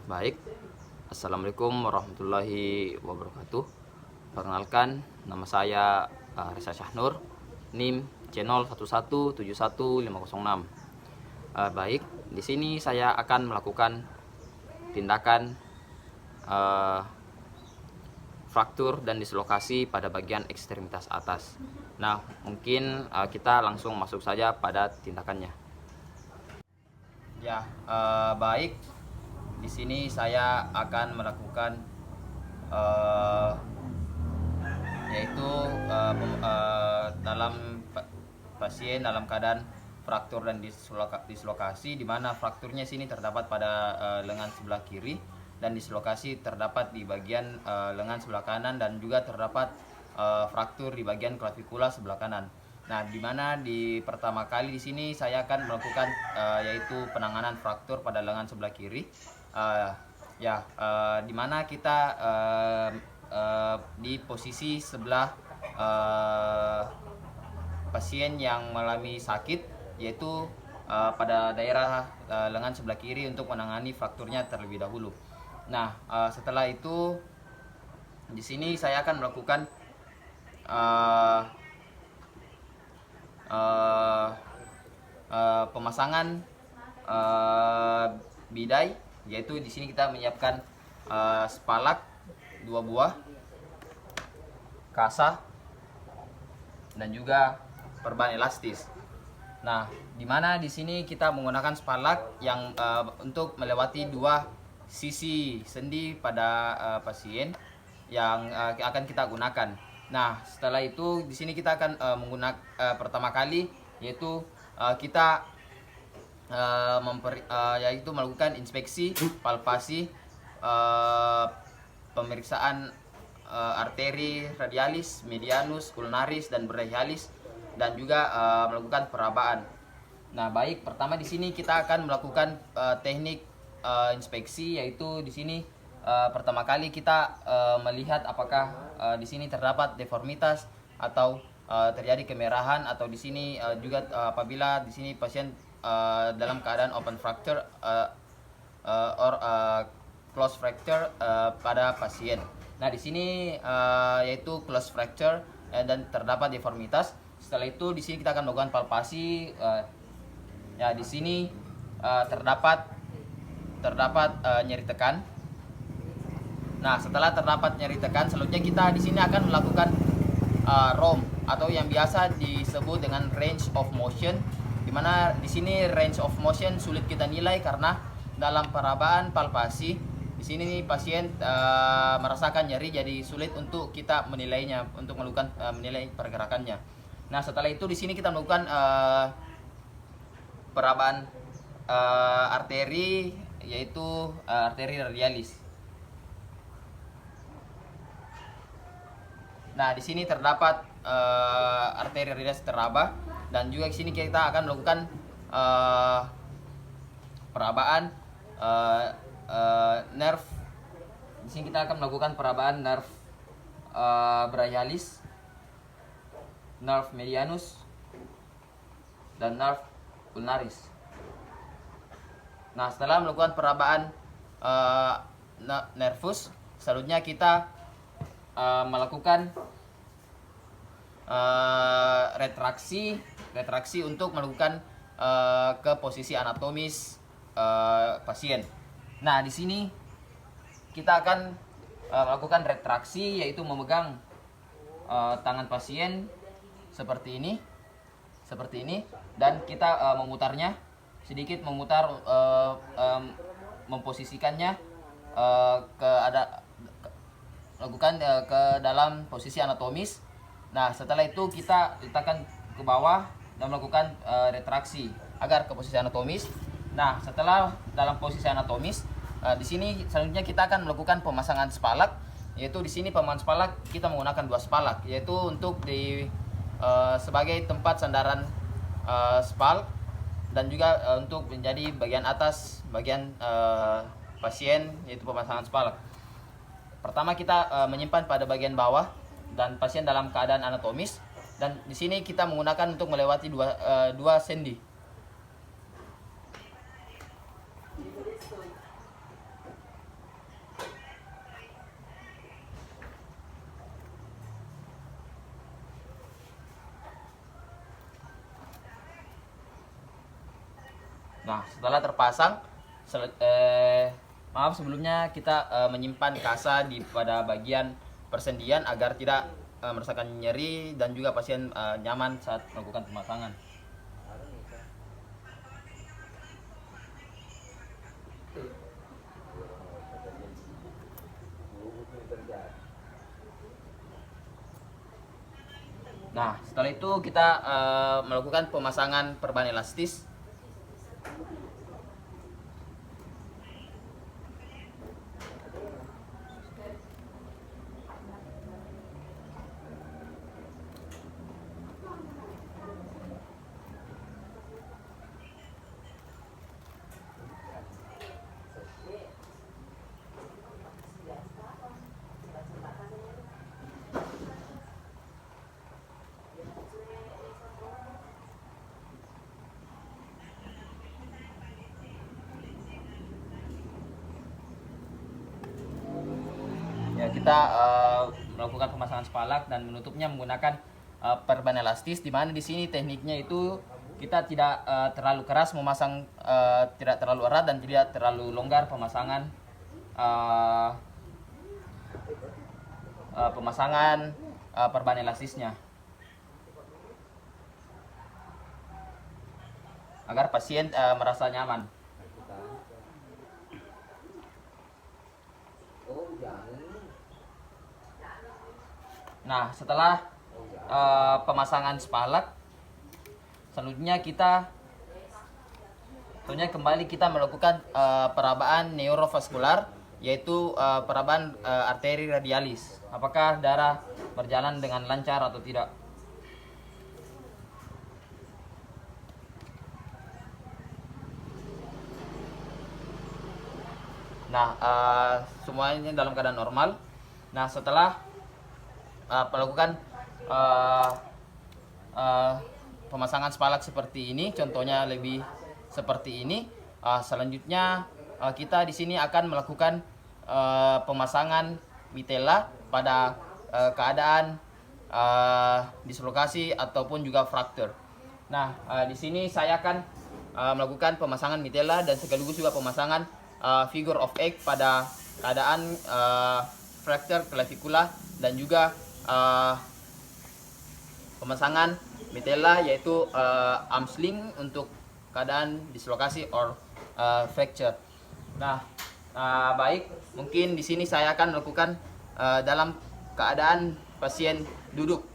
Baik, Assalamualaikum warahmatullahi wabarakatuh. Perkenalkan, nama saya Reza Syahnur, NIM C01171506. Baik, di sini saya akan melakukan tindakan fraktur dan dislokasi pada bagian ekstremitas atas. Nah, mungkin kita langsung masuk saja pada tindakannya. Ya, baik. Di sini saya akan melakukan yaitu dalam pasien dalam keadaan fraktur dan dislokasi, di mana frakturnya sini terdapat pada lengan sebelah kiri dan dislokasi terdapat di bagian lengan sebelah kanan, dan juga terdapat fraktur di bagian klavikula sebelah kanan. Nah, di mana di pertama kali di sini saya akan melakukan yaitu penanganan fraktur pada lengan sebelah kiri. Di mana kita di posisi sebelah pasien yang mengalami sakit, yaitu pada daerah lengan sebelah kiri untuk menangani frakturnya terlebih dahulu. Nah, setelah itu di sini saya akan melakukan pemasangan bidai, yaitu di sini kita menyiapkan spalak 2 buah, kasa, dan juga perban elastis. Nah, dimana di sini kita menggunakan spalak yang untuk melewati 2 sisi sendi pada pasien yang akan kita gunakan. Nah, setelah itu di sini kita akan menggunakan pertama kali yaitu kita yaitu melakukan inspeksi, palpasi, pemeriksaan arteri radialis, medianus, ulnaris, dan brachialis, dan juga melakukan perabaan. Nah, baik, pertama di sini kita akan melakukan teknik inspeksi, yaitu di sini pertama kali kita melihat apakah di sini terdapat deformitas atau terjadi kemerahan, atau di sini juga apabila di sini pasien dalam keadaan open fracture or close fracture pada pasien. Nah, di sini yaitu close fracture dan terdapat deformitas. Setelah itu di sini kita akan melakukan palpasi. Ya, di sini terdapat nyeri tekan. Nah, setelah terdapat nyeri tekan, selanjutnya kita di sini akan melakukan ROM atau yang biasa disebut dengan range of motion, di mana di sini range of motion sulit kita nilai karena dalam perabaan palpasi di sini pasien merasakan nyeri, jadi sulit untuk kita menilainya, untuk melakukan menilai pergerakannya. Nah, setelah itu di sini kita melakukan perabaan arteri, yaitu arteri radialis. Nah, di sini terdapat arteri radialis teraba, dan juga di sini kita akan melakukan perabaan nerve. Di sini kita akan melakukan perabaan nerve brachialis, nerve medianus, dan nerve ulnaris. Nah, setelah melakukan perabaan nervus, selanjutnya kita melakukan retraksi untuk melakukan ke posisi anatomis pasien. Nah, di sini kita akan melakukan retraksi, yaitu memegang tangan pasien seperti ini, dan kita memutarnya sedikit, memposisikannya lakukan ke dalam posisi anatomis. Nah, setelah itu kita letakkan ke bawah dan melakukan retraksi agar ke posisi anatomis. Nah, setelah dalam posisi anatomis, di sini selanjutnya kita akan melakukan pemasangan spalak, yaitu di sini pemasangan spalak kita menggunakan 2 spalak, yaitu untuk di sebagai tempat sandaran spal, dan juga untuk menjadi bagian atas bagian pasien, yaitu pemasangan spalak. Pertama kita menyimpan pada bagian bawah dan pasien dalam keadaan anatomis, dan di sini kita menggunakan untuk melewati 2 sendi. Nah, setelah terpasang, maaf sebelumnya kita menyimpan kasa di pada bagian persendian agar tidak merasakan nyeri dan juga pasien nyaman saat melakukan pemasangan. Nah, setelah itu kita melakukan pemasangan perban elastis. Ya, kita melakukan pemasangan spalak dan menutupnya menggunakan perban elastis, di mana di sini tekniknya itu kita tidak terlalu keras memasang, tidak terlalu erat dan tidak terlalu longgar pemasangan perban elastisnya, agar pasien merasa nyaman. Nah, setelah pemasangan spalak, selanjutnya kita kembali kita melakukan perabaan neurovaskular, yaitu perabaan arteri radialis. Apakah darah berjalan dengan lancar atau tidak? Nah, semuanya dalam keadaan normal. Nah, setelah melakukan pemasangan spalak seperti ini, contohnya lebih seperti ini, selanjutnya kita di sini akan melakukan pemasangan mitella pada keadaan dislokasi ataupun juga fraktur. Nah, di sini saya akan melakukan pemasangan mitella dan sekaligus juga pemasangan figure of 8 pada keadaan fracture clavicula dan juga pemasangan mitella, yaitu arm sling untuk keadaan dislokasi or fracture. Nah, baik, mungkin di sini saya akan melakukan dalam keadaan pasien duduk.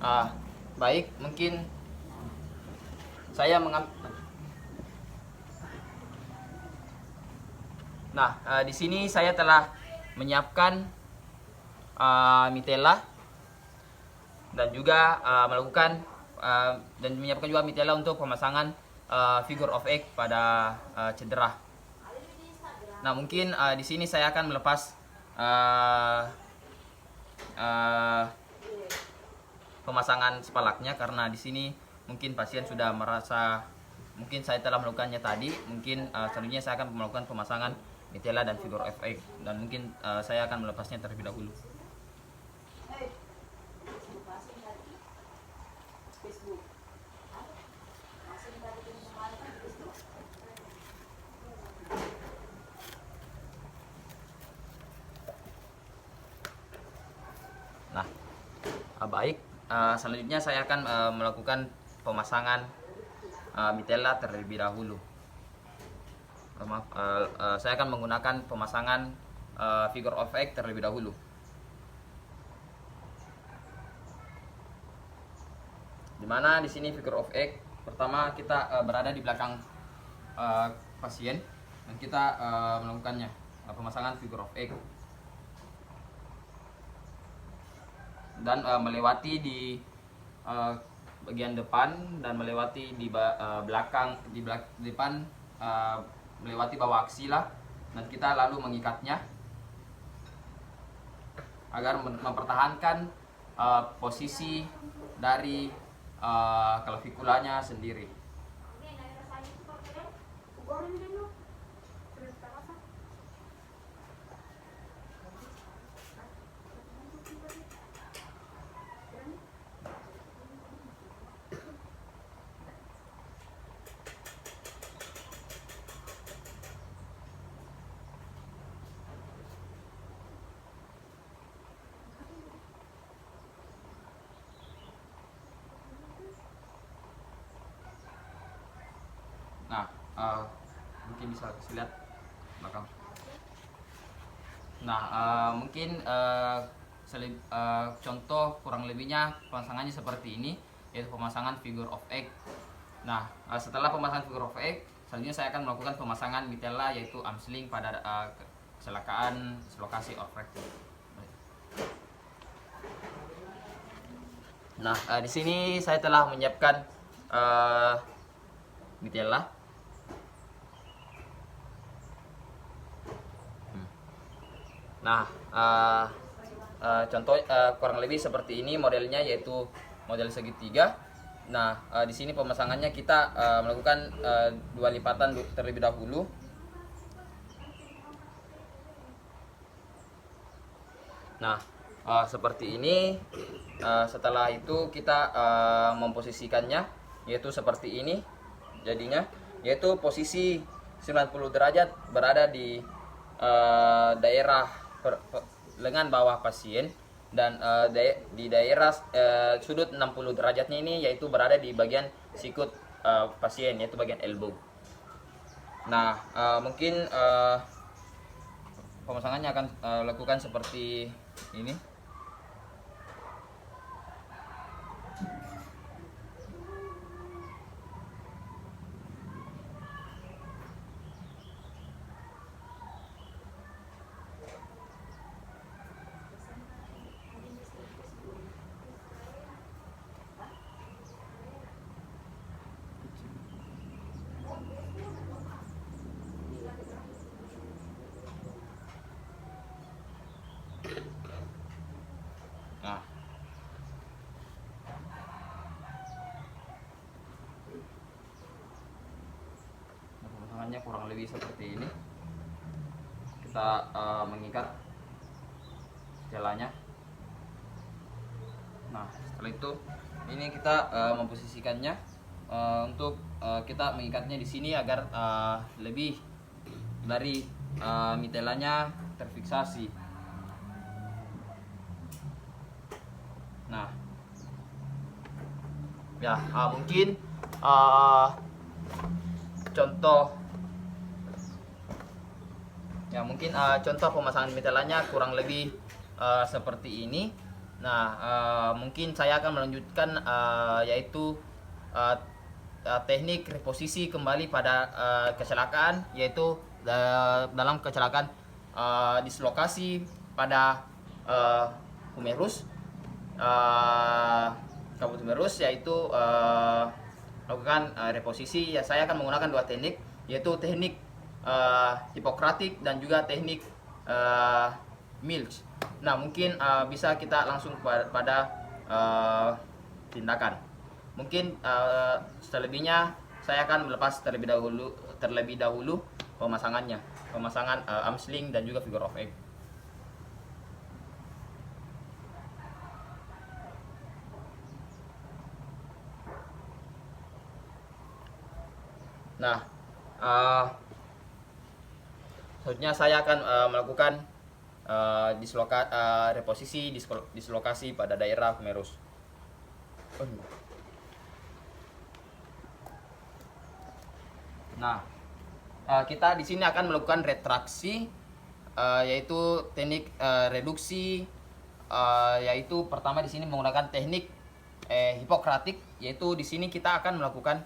Nah, baik, mungkin saya mengambil. Nah, di sini saya telah menyiapkan mitella dan juga menyiapkan juga mitella untuk pemasangan figure of 8 pada cedera. Nah, mungkin di sini saya akan melepas pemasangan spalaknya, karena di sini mungkin pasien sudah merasa, mungkin saya telah melakukannya tadi. Mungkin selanjutnya saya akan melakukan pemasangan mitella dan figure of 8, dan mungkin saya akan melepasnya terlebih dahulu. Nah, baik, selanjutnya saya akan melakukan pemasangan mitella terlebih dahulu. Maaf, saya akan menggunakan pemasangan figure of 8 terlebih dahulu. Dimana di sini figure of 8, pertama kita berada di belakang pasien dan kita melakukannya pemasangan figure of 8 dan melewati di bagian depan dan melewati di belakang, di depan, melewati bawah aksila, dan kita lalu mengikatnya agar mempertahankan posisi dari claviculanya sendiri. mungkin bisa lihat belakang. Nah, mungkin contoh kurang lebihnya pemasangannya seperti ini, yaitu pemasangan figure of egg. Nah, setelah pemasangan figure of egg, selanjutnya saya akan melakukan pemasangan mitella, yaitu armsling pada kecelakaan dislokasi or fracture. Nah, di sini saya telah menyiapkan mitella. Nah, contoh kurang lebih seperti ini modelnya, yaitu model segitiga. Nah, di sini pemasangannya kita melakukan 2 lipatan terlebih dahulu. Nah, seperti ini. Setelah itu kita memposisikannya, yaitu seperti ini jadinya, yaitu posisi 90 derajat berada di daerah lengan bawah pasien, dan di daerah sudut 60 derajatnya ini yaitu berada di bagian sikut pasien, yaitu bagian elbow. Nah, mungkin pemasangannya akan lakukan seperti ini. Nah, pemasangannya kurang lebih seperti ini. Kita mengikat jalannya. Nah, setelah itu ini kita memposisikannya untuk kita mengikatnya di sini agar lebih dari mitellanya terfiksasi. Nah, ya mungkin contoh pemasangan mitellanya kurang lebih seperti ini. Nah, mungkin saya akan melanjutkan yaitu teknik reposisi kembali pada kecelakaan, yaitu dalam kecelakaan dislokasi pada humerus, kabut humerus, yaitu melakukan reposisi. Ya, saya akan menggunakan 2 teknik, yaitu teknik Hippocratic dan juga teknik Milch. Nah, mungkin bisa kita langsung pada tindakan. Mungkin selebihnya saya akan melepas terlebih dahulu pemasangan armsling dan juga figure of egg. Nah, selanjutnya saya akan melakukan reposisi dislokasi pada daerah humerus. Nah, kita di sini akan melakukan retraksi, yaitu teknik reduksi, yaitu pertama di sini menggunakan teknik Hippocratic, yaitu di sini kita akan melakukan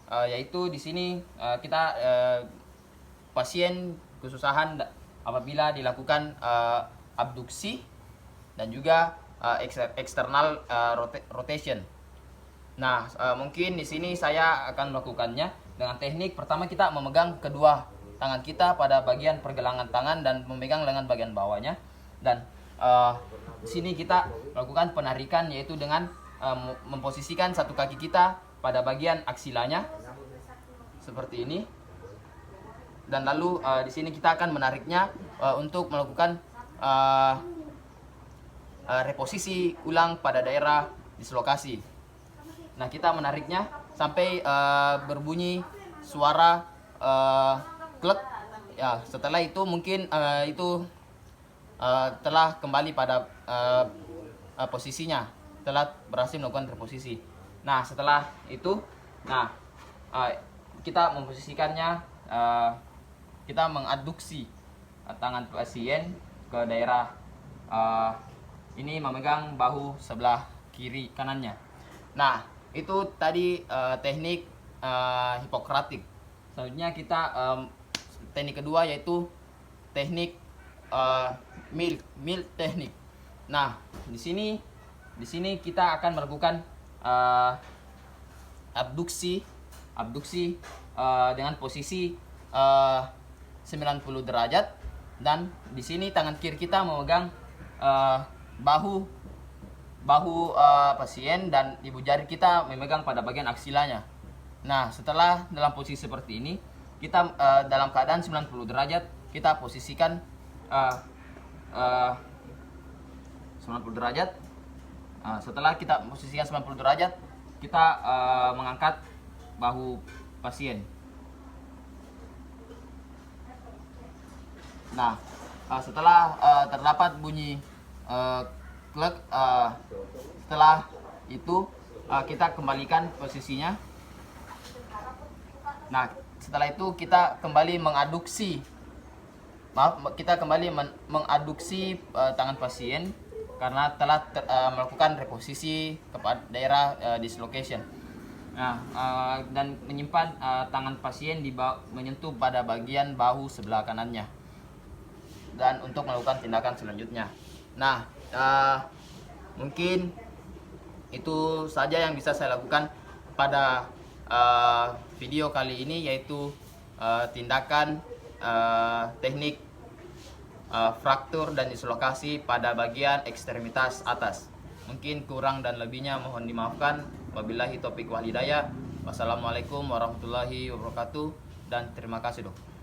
yaitu di sini kita pasien kesusahan apabila dilakukan abduksi dan juga external rotation. Nah, mungkin di sini saya akan melakukannya dengan teknik pertama, kita memegang kedua tangan kita pada bagian pergelangan tangan dan memegang lengan bagian bawahnya, dan di sini kita melakukan penarikan, yaitu dengan memposisikan satu kaki kita pada bagian aksilanya seperti ini, dan lalu di sini kita akan menariknya untuk melakukan reposisi ulang pada daerah dislokasi. Nah, kita menariknya sampai berbunyi suara klek. Ya, setelah itu mungkin itu telah kembali pada posisinya, telah berhasil melakukan reposisi. Nah, setelah itu, nah kita memposisikannya, kita mengadduksi tangan pasien ke daerah ini memegang bahu sebelah kiri kanannya. Nah, itu tadi teknik Hipokratik. Selanjutnya kita teknik kedua yaitu teknik milk teknik. Nah, di sini kita akan melakukan abduksi dengan posisi 90 derajat, dan di sini tangan kiri kita memegang bahu pasien dan ibu jari kita memegang pada bagian aksilanya. Nah, setelah dalam posisi seperti ini, kita dalam keadaan 90 derajat, kita posisikan 90 derajat. Setelah kita posisikan 90 derajat, kita mengangkat bahu pasien. Nah, setelah terdapat bunyi klek, setelah itu kita kembalikan posisinya. Nah, setelah itu kita kembali mengadduksi tangan pasien karena telah melakukan reposisi kepada daerah dislocation. Nah, dan menyimpan tangan pasien menyentuh pada bagian bahu sebelah kanannya, dan untuk melakukan tindakan selanjutnya. Nah, mungkin itu saja yang bisa saya lakukan pada video kali ini, yaitu tindakan teknik fraktur dan dislokasi pada bagian ekstremitas atas. Mungkin kurang dan lebihnya mohon dimaafkan. Wabillahi taufiq wal hidayah. Wassalamualaikum warahmatullahi wabarakatuh, dan terima kasih, Dok.